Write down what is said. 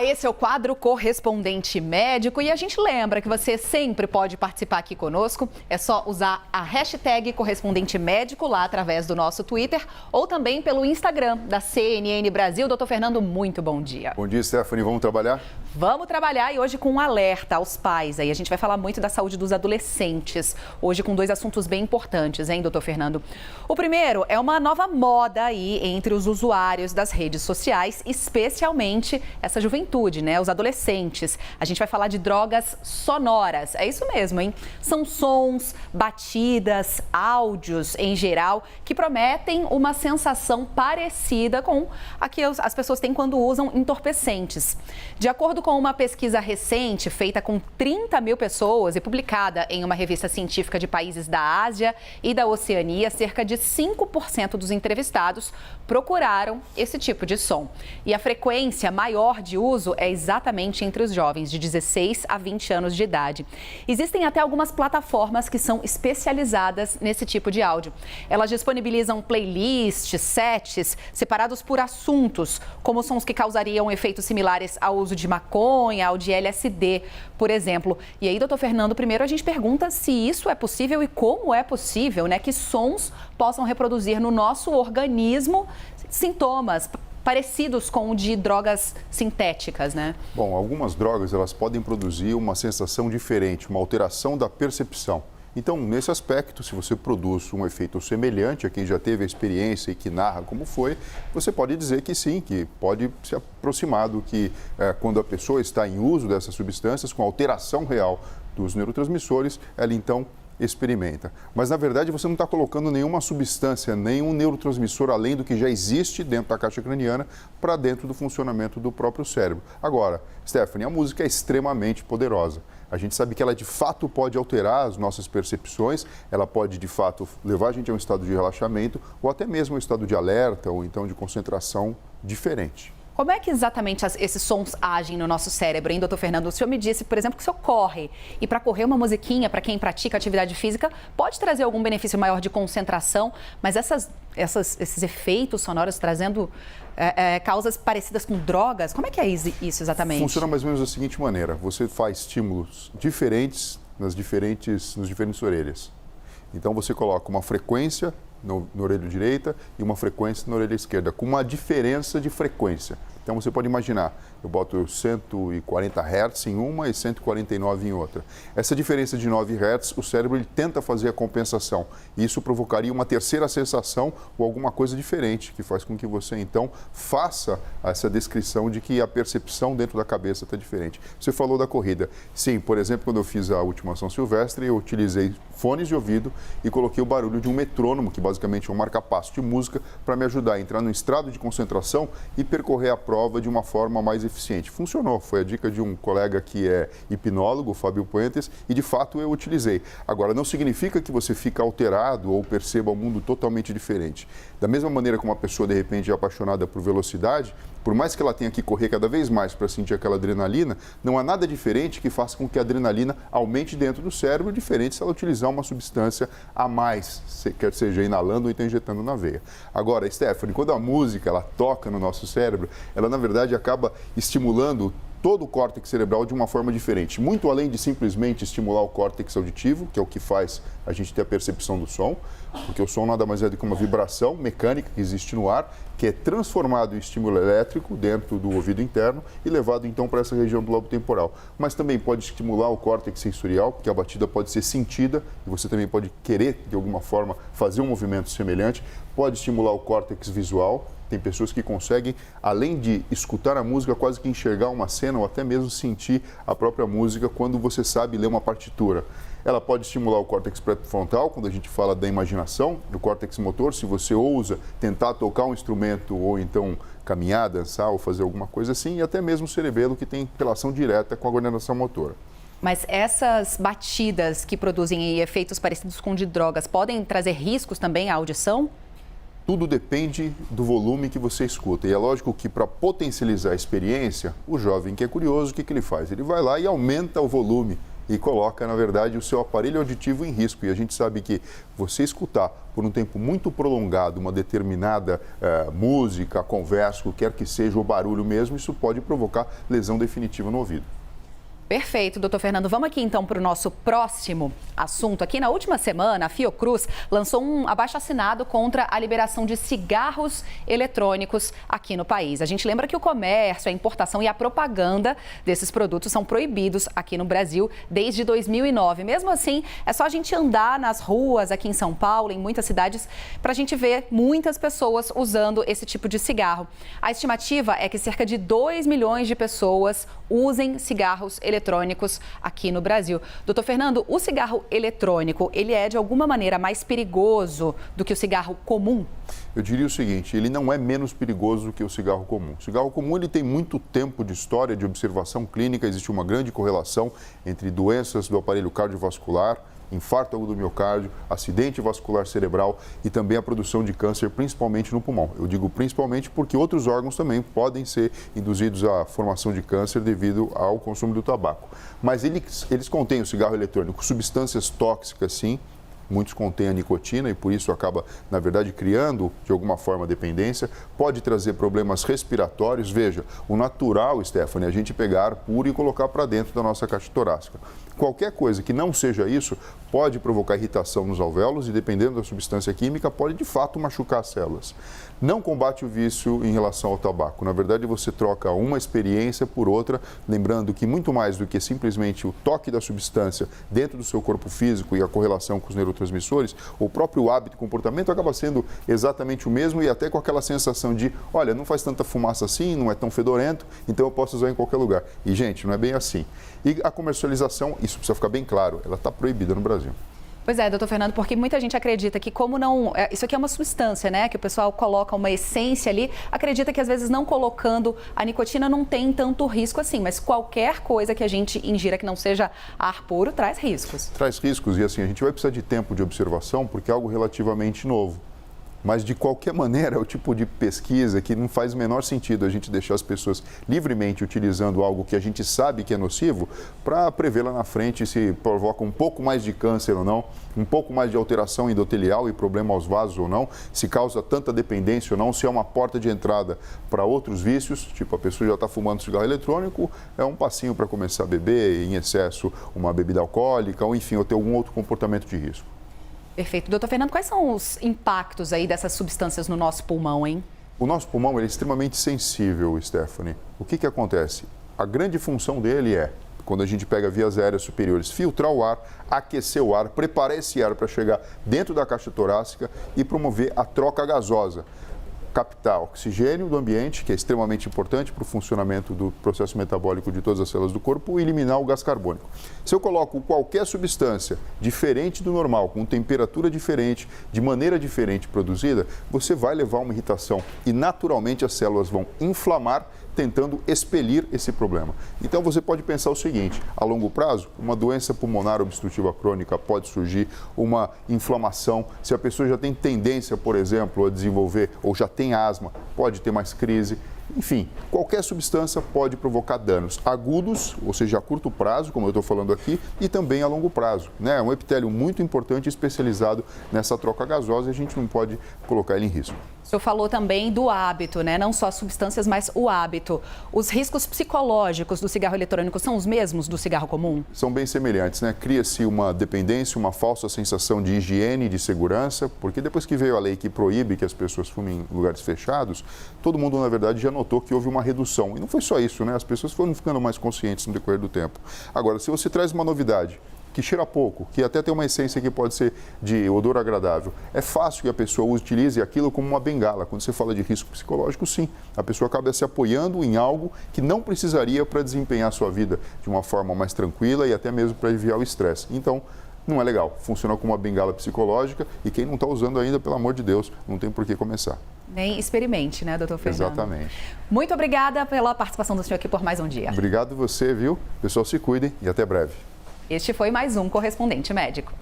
esse é o quadro Correspondente Médico e a gente lembra que você sempre pode participar aqui conosco. É só usar a hashtag Correspondente Médico lá através do nosso Twitter ou também pelo Instagram da CNN Brasil. Doutor Fernando, muito bom dia. Bom dia, Stephanie. Vamos trabalhar? Vamos trabalhar e hoje com um alerta aos pais. Aí a gente vai falar muito da saúde dos adolescentes. Hoje com dois assuntos bem importantes, hein, doutor Fernando? O primeiro é uma nova moda aí entre os usuários das redes sociais, especialmente essa juventude, né? Os adolescentes. A gente vai falar de drogas sonoras. É isso mesmo, hein? São sons, batidas, áudios em geral que prometem uma sensação parecida com a que as pessoas têm quando usam entorpecentes. De acordo com uma pesquisa recente feita com 30 mil pessoas e publicada em uma revista científica de países da Ásia e da Oceania, cerca de 5% dos entrevistados procuraram esse tipo de som. E a frequência maior de uso é exatamente entre os jovens de 16 a 20 anos de idade. Existem até algumas plataformas que são especializadas nesse tipo de áudio. Elas disponibilizam playlists, sets separados por assuntos, como sons que causariam efeitos similares ao uso de maconha, ao de LSD, por exemplo. E aí, doutor Fernando, primeiro a gente pergunta se isso é possível e como é possível, né, que sons possam reproduzir no nosso organismo sintomas parecidos com o de drogas sintéticas, né? Bom, algumas drogas elas podem produzir uma sensação diferente, uma alteração da percepção. Então, nesse aspecto, se você produz um efeito semelhante a quem já teve a experiência e que narra como foi, você pode dizer que sim, que pode se aproximar do que quando a pessoa está em uso dessas substâncias, com alteração real dos neurotransmissores, ela então experimenta. Mas, na verdade, você não está colocando nenhuma substância, nenhum neurotransmissor além do que já existe dentro da caixa craniana para dentro do funcionamento do próprio cérebro. Agora, Stephanie, a música é extremamente poderosa. A gente sabe que ela, de fato, pode alterar as nossas percepções, ela pode, de fato, levar a gente a um estado de relaxamento ou até mesmo um estado de alerta ou então de concentração diferente. Como é que exatamente esses sons agem no nosso cérebro, hein, doutor Fernando? O senhor me disse, por exemplo, que o senhor corre. E para correr uma musiquinha, para quem pratica atividade física, pode trazer algum benefício maior de concentração, mas esses efeitos sonoros trazendo causas parecidas com drogas, como é que é isso exatamente? Funciona mais ou menos da seguinte maneira: você faz estímulos diferentes nos diferentes orelhas. Então você coloca uma frequência na orelha direita e uma frequência na orelha esquerda, com uma diferença de frequência. Então você pode imaginar, eu boto 140 Hz em uma e 149 em outra. Essa diferença de 9 Hz, o cérebro ele tenta fazer a compensação. E isso provocaria uma terceira sensação ou alguma coisa diferente, que faz com que você então faça essa descrição de que a percepção dentro da cabeça está diferente. Você falou da corrida. Sim, por exemplo, quando eu fiz a última São Silvestre, eu utilizei fones de ouvido e coloquei o barulho de um metrônomo, que basicamente é um marca-passo de música, para me ajudar a entrar no estado de concentração e percorrer a prova de uma forma mais eficiente. Funcionou, foi a dica de um colega que é hipnólogo, Fábio Puentes, e de fato eu utilizei. Agora, não significa que você fica alterado ou perceba um mundo totalmente diferente. Da mesma maneira como uma pessoa, de repente, é apaixonada por velocidade, por mais que ela tenha que correr cada vez mais para sentir aquela adrenalina, não há nada diferente que faça com que a adrenalina aumente dentro do cérebro, diferente se ela utilizar uma substância a mais, quer seja inalando ou então injetando na veia. Agora, Stephanie, quando a música ela toca no nosso cérebro, ela na verdade acaba estimulando todo o córtex cerebral de uma forma diferente, muito além de simplesmente estimular o córtex auditivo, que é o que faz a gente ter a percepção do som, porque o som nada mais é do que uma vibração mecânica que existe no ar, que é transformado em estímulo elétrico dentro do ouvido interno e levado então para essa região do lobo temporal. Mas também pode estimular o córtex sensorial, porque a batida pode ser sentida e você também pode querer, de alguma forma, fazer um movimento semelhante. Pode estimular o córtex visual. Tem pessoas que conseguem, além de escutar a música, quase que enxergar uma cena ou até mesmo sentir a própria música quando você sabe ler uma partitura. Ela pode estimular o córtex pré-frontal, quando a gente fala da imaginação, do córtex motor, se você ousa tentar tocar um instrumento ou então caminhar, dançar ou fazer alguma coisa assim, e até mesmo o cerebelo, que tem relação direta com a coordenação motora. Mas essas batidas que produzem efeitos parecidos com de drogas podem trazer riscos também à audição? Tudo depende do volume que você escuta. E é lógico que para potencializar a experiência, o jovem que é curioso, o que ele faz? Ele vai lá e aumenta o volume e coloca, na verdade, o seu aparelho auditivo em risco. E a gente sabe que você escutar por um tempo muito prolongado uma determinada música, conversa, o que quer que seja, o barulho mesmo, isso pode provocar lesão definitiva no ouvido. Perfeito, doutor Fernando. Vamos aqui então para o nosso próximo assunto. Aqui na última semana, a Fiocruz lançou um abaixo-assinado contra a liberação de cigarros eletrônicos aqui no país. A gente lembra que o comércio, a importação e a propaganda desses produtos são proibidos aqui no Brasil desde 2009. Mesmo assim, é só a gente andar nas ruas aqui em São Paulo, em muitas cidades, para a gente ver muitas pessoas usando esse tipo de cigarro. A estimativa é que cerca de 2 milhões de pessoas usem cigarros eletrônicos aqui no Brasil. Doutor Fernando, o cigarro eletrônico, ele é de alguma maneira mais perigoso do que o cigarro comum? Eu diria o seguinte, ele não é menos perigoso que o cigarro comum. O cigarro comum ele tem muito tempo de história de observação clínica, existe uma grande correlação entre doenças do aparelho cardiovascular, infarto agudo do miocárdio, acidente vascular cerebral e também a produção de câncer, principalmente no pulmão. Eu digo principalmente porque outros órgãos também podem ser induzidos à formação de câncer devido ao consumo do tabaco. Mas eles contêm, o cigarro eletrônico, substâncias tóxicas, sim. Muitos contêm a nicotina e por isso acaba, na verdade, criando de alguma forma dependência. Pode trazer problemas respiratórios. Veja, o natural, Stephanie, é a gente pegar ar puro e colocar para dentro da nossa caixa torácica. Qualquer coisa que não seja isso pode provocar irritação nos alvéolos e, dependendo da substância química, pode de fato machucar as células. Não combate o vício em relação ao tabaco. Na verdade, você troca uma experiência por outra, lembrando que muito mais do que simplesmente o toque da substância dentro do seu corpo físico e a correlação com os neurotransmissores, o próprio hábito e comportamento acaba sendo exatamente o mesmo e até com aquela sensação de, olha, não faz tanta fumaça assim, não é tão fedorento, então eu posso usar em qualquer lugar. E, gente, não é bem assim. E a comercialização, isso precisa ficar bem claro, ela está proibida no Brasil. Pois é, doutor Fernando, porque muita gente acredita que como não... Isso aqui é uma substância, né? Que o pessoal coloca uma essência ali, acredita que às vezes não colocando a nicotina não tem tanto risco assim, mas qualquer coisa que a gente ingira que não seja ar puro traz riscos. Traz riscos e assim, a gente vai precisar de tempo de observação porque é algo relativamente novo. Mas, de qualquer maneira, é o tipo de pesquisa que não faz o menor sentido a gente deixar as pessoas livremente utilizando algo que a gente sabe que é nocivo para prever lá na frente se provoca um pouco mais de câncer ou não, um pouco mais de alteração endotelial e problema aos vasos ou não, se causa tanta dependência ou não, se é uma porta de entrada para outros vícios, tipo a pessoa já está fumando cigarro eletrônico, é um passinho para começar a beber em excesso uma bebida alcoólica ou, enfim, ou ter algum outro comportamento de risco. Perfeito. Doutor Fernando, quais são os impactos aí dessas substâncias no nosso pulmão, hein? O nosso pulmão ele é extremamente sensível, Stephanie. O que acontece? A grande função dele é, quando a gente pega vias aéreas superiores, filtrar o ar, aquecer o ar, preparar esse ar para chegar dentro da caixa torácica e promover a troca gasosa. Captar oxigênio do ambiente, que é extremamente importante para o funcionamento do processo metabólico de todas as células do corpo, e eliminar o gás carbônico. Se eu coloco qualquer substância diferente do normal, com temperatura diferente, de maneira diferente produzida, você vai levar uma irritação e naturalmente as células vão inflamar, tentando expelir esse problema. Então você pode pensar o seguinte, a longo prazo, uma doença pulmonar obstrutiva crônica pode surgir, uma inflamação, se a pessoa já tem tendência, por exemplo, a desenvolver ou já tem asma, pode ter mais crise. Enfim, qualquer substância pode provocar danos agudos, ou seja, a curto prazo, como eu estou falando aqui, e também a longo prazo. É um epitélio muito importante e especializado nessa troca gasosa e a gente não pode colocar ele em risco. O senhor falou também do hábito, né? Não só as substâncias, mas o hábito. Os riscos psicológicos do cigarro eletrônico são os mesmos do cigarro comum? São bem semelhantes, né? Cria-se uma dependência, uma falsa sensação de higiene e de segurança, porque depois que veio a lei que proíbe que as pessoas fumem em lugares fechados, todo mundo, na verdade, já notou que houve uma redução. E não foi só isso, né? As pessoas foram ficando mais conscientes no decorrer do tempo. Agora, se você traz uma novidade que cheira pouco, que até tem uma essência que pode ser de odor agradável, é fácil que a pessoa utilize aquilo como uma bengala. Quando você fala de risco psicológico, sim, a pessoa acaba se apoiando em algo que não precisaria para desempenhar a sua vida de uma forma mais tranquila e até mesmo para aliviar o estresse. Então, não é legal, funciona como uma bengala psicológica e quem não está usando ainda, pelo amor de Deus, não tem por que começar. Nem experimente, né, doutor Fernando? Exatamente. Muito obrigada pela participação do senhor aqui por mais um dia. Obrigado você, viu? Pessoal, se cuidem e até breve. Este foi mais um Correspondente Médico.